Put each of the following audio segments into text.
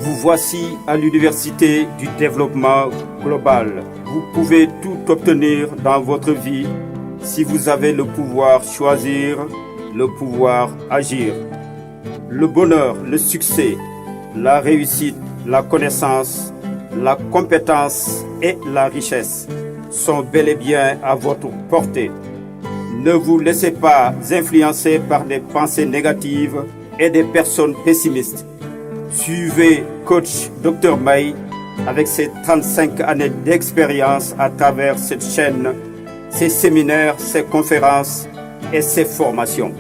Vous voici à l'Université du développement global. Vous pouvez tout obtenir dans votre vie si vous avez le pouvoir choisir, le pouvoir agir. Le bonheur, le succès, la réussite, la connaissance, la compétence et la richesse sont bel et bien à votre portée. Ne vous laissez pas influencer par des pensées négatives et des personnes pessimistes. Suivez coach Dr May avec ses 35 années d'expérience à travers cette chaîne, ses séminaires, ses conférences et ses formations.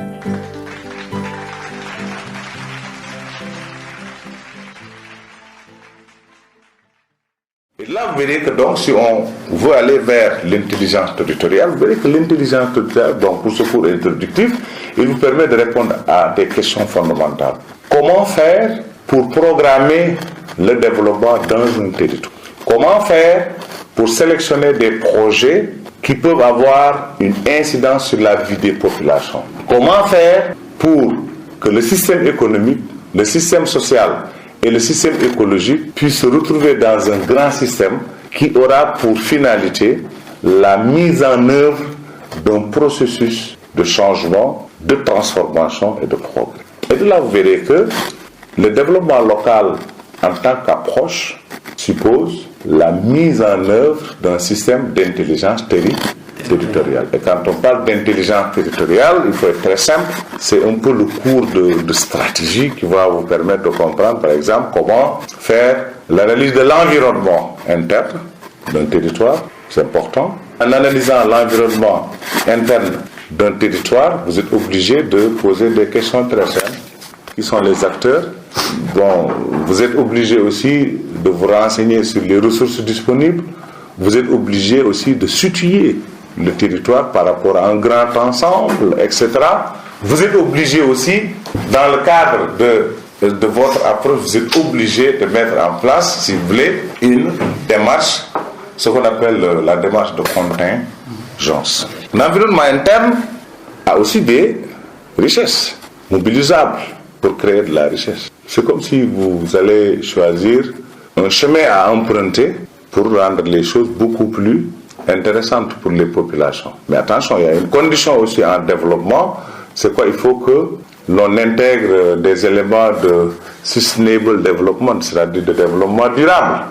Et là, vous verrez que donc, si on veut aller vers l'intelligence territoriale, vous verrez que l'intelligence territoriale, donc pour ce cours introductif, il vous permet de répondre à des questions fondamentales. Comment faire pour programmer le développement dans un territoire? Comment faire pour sélectionner des projets qui peuvent avoir une incidence sur la vie des populations? Comment faire pour que le système économique, le système social et le système écologique puissent se retrouver dans un grand système qui aura pour finalité la mise en œuvre d'un processus de changement, de transformation et de progrès? Et de là, vous verrez que le développement local en tant qu'approche suppose la mise en œuvre d'un système d'intelligence territoriale. Et quand on parle d'intelligence territoriale, il faut être très simple, c'est un peu le cours de stratégie qui va vous permettre de comprendre, par exemple, comment faire l'analyse de l'environnement interne d'un territoire, c'est important. En analysant l'environnement interne d'un territoire, vous êtes obligé de poser des questions très simples. Qui sont les acteurs? Bon, vous êtes obligé aussi de vous renseigner sur les ressources disponibles. Vous êtes obligé aussi de situer le territoire par rapport à un grand ensemble, etc. Vous êtes obligé aussi, dans le cadre de votre approche, vous êtes obligé de mettre en place, si vous voulez, une démarche, ce qu'on appelle la démarche de contingence. L'environnement interne a aussi des richesses mobilisables pour créer de la richesse. C'est comme si vous allez choisir un chemin à emprunter pour rendre les choses beaucoup plus intéressantes pour les populations. Mais attention, il y a une condition aussi en développement, c'est quoi? Il faut que l'on intègre des éléments de sustainable development, c'est-à-dire de développement durable.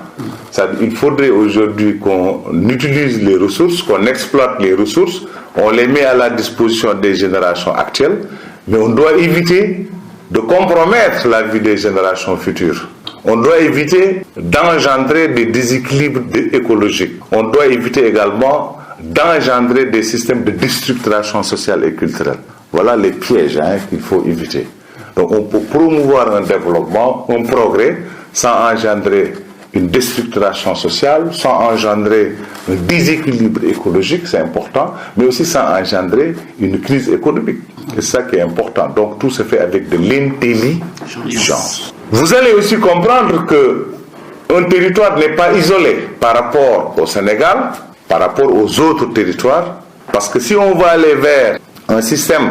C'est-à-dire il faudrait aujourd'hui qu'on utilise les ressources, qu'on exploite les ressources, on les met à la disposition des générations actuelles, mais on doit éviter de compromettre la vie des générations futures. On doit éviter d'engendrer des déséquilibres écologiques. On doit éviter également d'engendrer des systèmes de déstructuration sociale et culturelle. Voilà les pièges qu'il faut éviter. Donc on peut promouvoir un développement, un progrès, sans engendrer une déstructuration sociale, sans engendrer un déséquilibre écologique, c'est important, mais aussi sans engendrer une crise économique. C'est ça qui est important. Donc tout se fait avec de l'intelligence. Vous allez aussi comprendre que un territoire n'est pas isolé par rapport au Sénégal, par rapport aux autres territoires, parce que si on va aller vers un système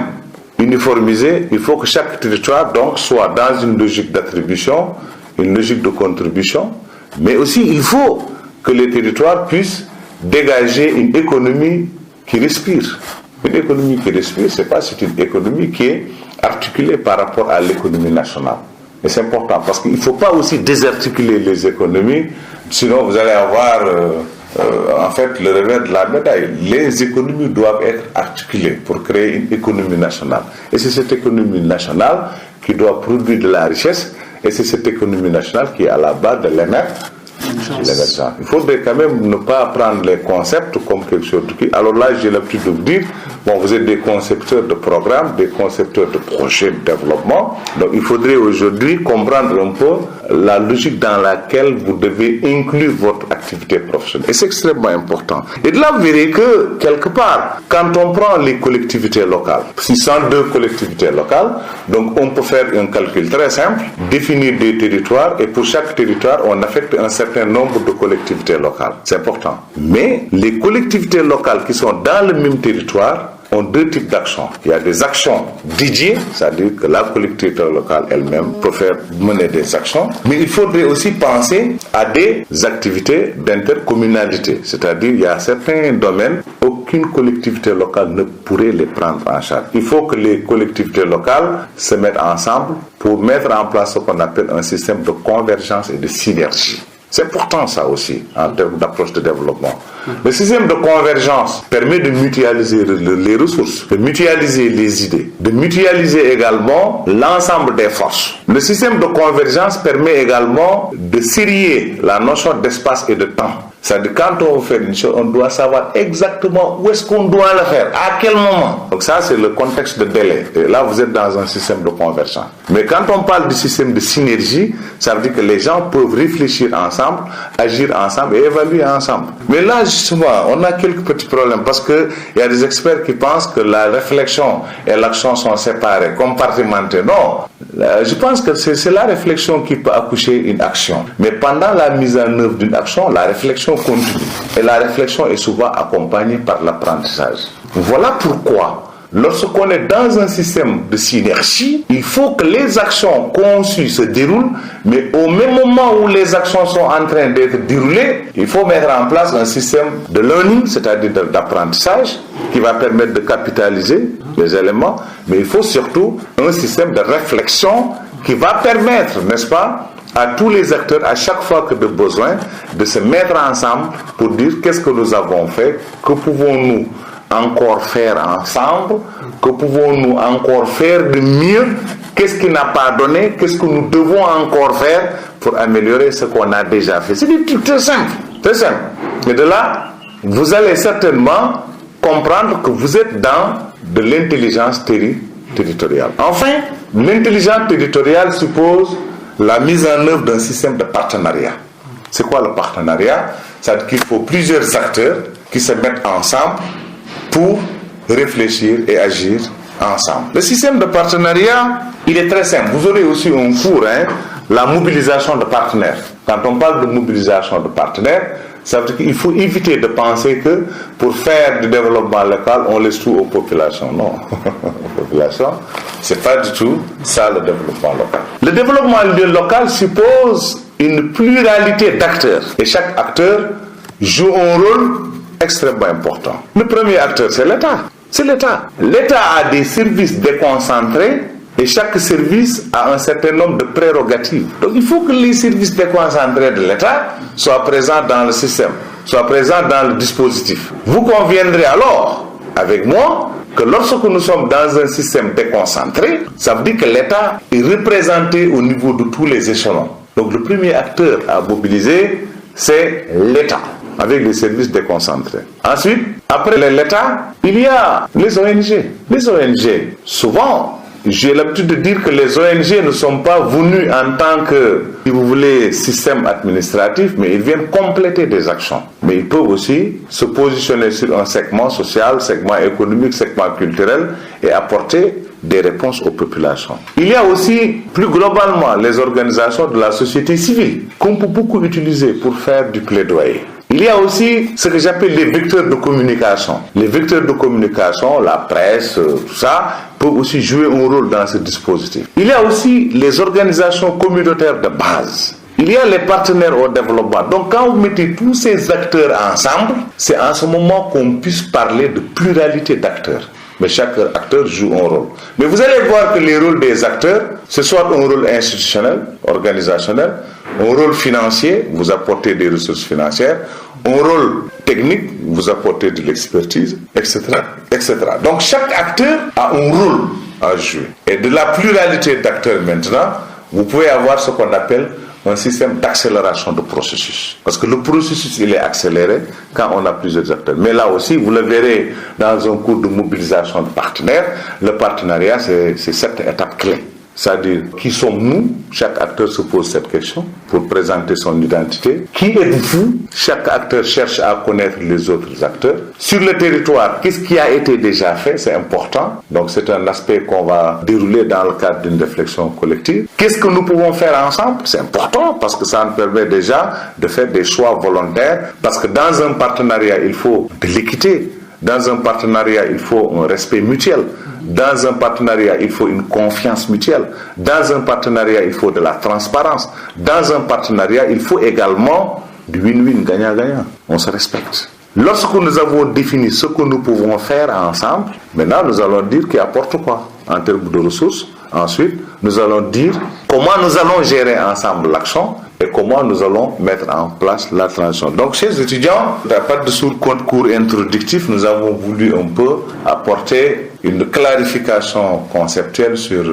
uniformisé, il faut que chaque territoire donc soit dans une logique d'attribution, une logique de contribution, mais aussi il faut que les territoires puissent dégager une économie qui respire. Une économie qui respire, c'est une économie qui est articulée par rapport à l'économie nationale. Et c'est important parce qu'il ne faut pas aussi désarticuler les économies, sinon vous allez avoir en fait le revers de la médaille. Les économies doivent être articulées pour créer une économie nationale. Et c'est cette économie nationale qui doit produire de la richesse, et c'est cette économie nationale qui est à la base de l'émergence. Il faudrait quand même ne pas prendre les concepts comme quelque chose qui... Alors là, j'ai l'habitude de vous dire, bon, vous êtes des concepteurs de programmes, des concepteurs de projets de développement, donc il faudrait aujourd'hui comprendre un peu la logique dans laquelle vous devez inclure votre activité professionnelle. Et c'est extrêmement important. Et de là, vous verrez que, quelque part, quand on prend les collectivités locales, 602 collectivités locales, donc on peut faire un calcul très simple, définir des territoires, et pour chaque territoire, on affecte un certain nombre de collectivités locales. C'est important. Mais les collectivités locales qui sont dans le même territoire ont deux types d'actions. Il y a des actions dédiées, c'est-à-dire que la collectivité locale elle-même peut faire mener des actions, mais il faudrait aussi penser à des activités d'intercommunalité, c'est-à-dire il y a certains domaines aucune collectivité locale ne pourrait les prendre en charge. Il faut que les collectivités locales se mettent ensemble pour mettre en place ce qu'on appelle un système de convergence et de synergie. C'est important ça aussi en termes d'approche de développement. Le système de convergence permet de mutualiser les ressources, de mutualiser les idées, de mutualiser également l'ensemble des forces. Le système de convergence permet également de sérier la notion d'espace et de temps. C'est-à-dire quand on fait une chose, on doit savoir exactement où est-ce qu'on doit le faire, à quel moment. Donc ça, c'est le contexte de délai. Et là, vous êtes dans un système de convergence. Mais quand on parle du système de synergie, ça veut dire que les gens peuvent réfléchir ensemble, agir ensemble et évaluer ensemble. Mais là, justement, on a quelques petits problèmes parce qu'il y a des experts qui pensent que la réflexion et l'action sont séparées, compartimentées. Non, je pense que c'est la réflexion qui peut accoucher une action. Mais pendant la mise en œuvre d'une action, la réflexion continue. Et la réflexion est souvent accompagnée par l'apprentissage. Voilà pourquoi, lorsqu'on est dans un système de synergie, il faut que les actions conçues se déroulent, mais au même moment où les actions sont en train d'être déroulées, il faut mettre en place un système de learning, c'est-à-dire d'apprentissage, qui va permettre de capitaliser les éléments, mais il faut surtout un système de réflexion qui va permettre, n'est-ce pas, à tous les acteurs, à chaque fois que de besoin, de se mettre ensemble pour dire qu'est-ce que nous avons fait, que pouvons-nous encore faire ensemble, que pouvons-nous encore faire de mieux, qu'est-ce qui n'a pas donné, qu'est-ce que nous devons encore faire pour améliorer ce qu'on a déjà fait. C'est des trucs très simples, très simples. Et de là, vous allez certainement comprendre que vous êtes dans de l'intelligence territoriale. Enfin, l'intelligence territoriale suppose la mise en œuvre d'un système de partenariat. C'est quoi le partenariat? C'est-à-dire qu'il faut plusieurs acteurs qui se mettent ensemble pour réfléchir et agir ensemble. Le système de partenariat, il est très simple. Vous aurez aussi un cours, la mobilisation de partenaires. Quand on parle de mobilisation de partenaires, ça veut dire qu'il faut éviter de penser que pour faire du développement local, on laisse tout aux populations. Non, aux populations, c'est pas du tout ça le développement local. Le développement local suppose une pluralité d'acteurs. Et chaque acteur joue un rôle extrêmement important. Le premier acteur, c'est l'État. C'est l'État. L'État a des services déconcentrés et chaque service a un certain nombre de prérogatives. Donc il faut que les services déconcentrés de l'État soient présents dans le système, soient présents dans le dispositif. Vous conviendrez alors avec moi que lorsque nous sommes dans un système déconcentré, ça veut dire que l'État est représenté au niveau de tous les échelons. Donc le premier acteur à mobiliser, c'est l'État, avec les services déconcentrés. Ensuite, après l'État, il y a les ONG. Les ONG, souvent, j'ai l'habitude de dire que les ONG ne sont pas venues en tant que, si vous voulez, système administratif, mais ils viennent compléter des actions. Mais ils peuvent aussi se positionner sur un segment social, segment économique, segment culturel et apporter des réponses aux populations. Il y a aussi, plus globalement, les organisations de la société civile qu'on peut beaucoup utiliser pour faire du plaidoyer. Il y a aussi ce que j'appelle les vecteurs de communication. Les vecteurs de communication, la presse, tout ça, peuvent aussi jouer un rôle dans ce dispositif. Il y a aussi les organisations communautaires de base. Il y a les partenaires au développement. Donc quand vous mettez tous ces acteurs ensemble, c'est en ce moment qu'on puisse parler de pluralité d'acteurs. Mais chaque acteur joue un rôle. Mais vous allez voir que les rôles des acteurs, ce soit un rôle institutionnel, organisationnel, un rôle financier, vous apportez des ressources financières, un rôle technique, vous apportez de l'expertise, etc., etc. Donc chaque acteur a un rôle à jouer. Et de la pluralité d'acteurs maintenant, vous pouvez avoir ce qu'on appelle un système d'accélération de processus. Parce que le processus, il est accéléré quand on a plusieurs acteurs. Mais là aussi, vous le verrez dans un cours de mobilisation de partenaires, le partenariat, c'est cette étape clé. C'est-à-dire, qui sommes-nous? Chaque acteur se pose cette question pour présenter son identité. Qui êtes-vous? Chaque acteur cherche à connaître les autres acteurs. Sur le territoire, qu'est-ce qui a été déjà fait? C'est important. Donc, c'est un aspect qu'on va dérouler dans le cadre d'une réflexion collective. Qu'est-ce que nous pouvons faire ensemble? C'est important parce que ça nous permet déjà de faire des choix volontaires. Parce que dans un partenariat, il faut de l'équité, Dans un partenariat, il faut un respect mutuel. Dans un partenariat, il faut une confiance mutuelle. Dans un partenariat, il faut de la transparence. Dans un partenariat, il faut également du win-win, gagnant-gagnant. On se respecte. Lorsque nous avons défini ce que nous pouvons faire ensemble, maintenant nous allons dire qui apporte quoi en termes de ressources. Ensuite, nous allons dire comment nous allons gérer ensemble l'action et comment nous allons mettre en place la transition. Donc, chers étudiants, à partir de ce cours introductif, nous avons voulu un peu apporter une clarification conceptuelle sur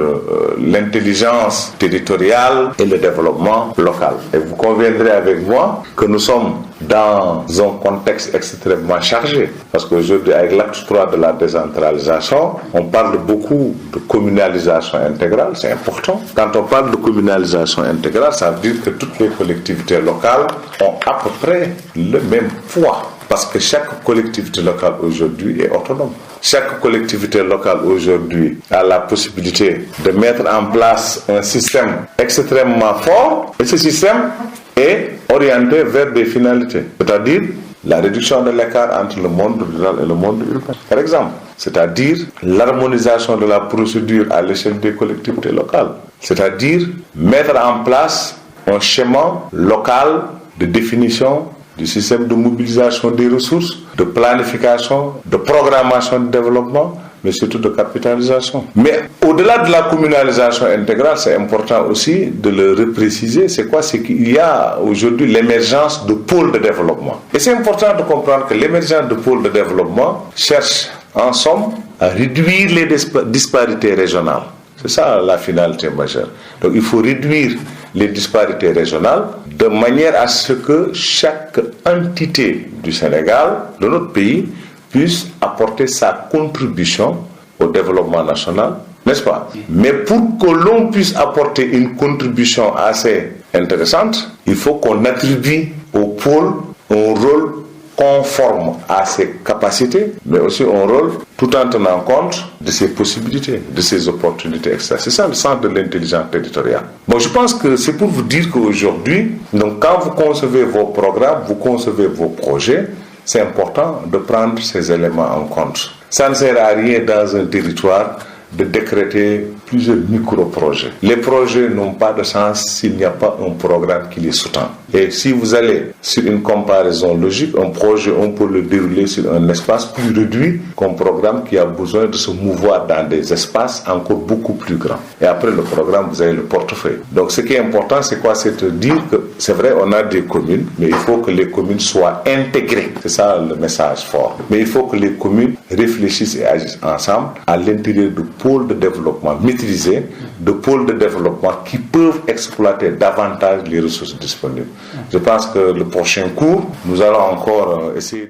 l'intelligence territoriale et le développement local. Et vous conviendrez avec moi que nous sommes dans un contexte extrêmement chargé. Parce qu'aujourd'hui, avec l'acte 3 de la décentralisation, on parle beaucoup de communalisation intégrale, c'est important. Quand on parle de communalisation intégrale, ça veut dire que toutes les collectivités locales ont à peu près le même poids. Parce que chaque collectivité locale aujourd'hui est autonome. Chaque collectivité locale aujourd'hui a la possibilité de mettre en place un système extrêmement fort. Et ce système est orienté vers des finalités. C'est-à-dire la réduction de l'écart entre le monde rural et le monde urbain. Par exemple, c'est-à-dire l'harmonisation de la procédure à l'échelle des collectivités locales. C'est-à-dire mettre en place un schéma local de définition du système de mobilisation des ressources, de planification, de programmation de développement, mais surtout de capitalisation. Mais au-delà de la communalisation intégrale, c'est important aussi de le repréciser. C'est quoi? C'est qu'il y a aujourd'hui l'émergence de pôles de développement. Et c'est important de comprendre que l'émergence de pôles de développement cherche en somme à réduire les disparités régionales. C'est ça la finalité majeure. Donc il faut réduire les disparités régionales de manière à ce que chaque entité du Sénégal, de notre pays, puisse apporter sa contribution au développement national, n'est-ce pas? Mais pour que l'on puisse apporter une contribution assez intéressante, il faut qu'on attribue au pôle un rôle conforme à ses capacités, mais aussi un rôle tout en tenant compte de ses possibilités, de ses opportunités, etc. C'est ça le sens de l'intelligence territoriale. Bon, je pense que c'est pour vous dire qu'aujourd'hui, donc quand vous concevez vos programmes, vous concevez vos projets, c'est important de prendre ces éléments en compte. Ça ne sert à rien dans un territoire de décréter plusieurs micro-projets. Les projets n'ont pas de sens s'il n'y a pas un programme qui les sous-tend. Et si vous allez sur une comparaison logique, un projet, on peut le dérouler sur un espace plus réduit qu'un programme qui a besoin de se mouvoir dans des espaces encore beaucoup plus grands. Et après le programme, vous avez le portefeuille. Donc ce qui est important, c'est quoi? C'est de dire que c'est vrai, on a des communes, mais il faut que les communes soient intégrées. C'est ça le message fort. Mais il faut que les communes réfléchissent et agissent ensemble à l'intérieur de pôles de développement maîtrisés, de pôles de développement qui peuvent exploiter davantage les ressources disponibles. Je pense que le prochain cours, nous allons encore essayer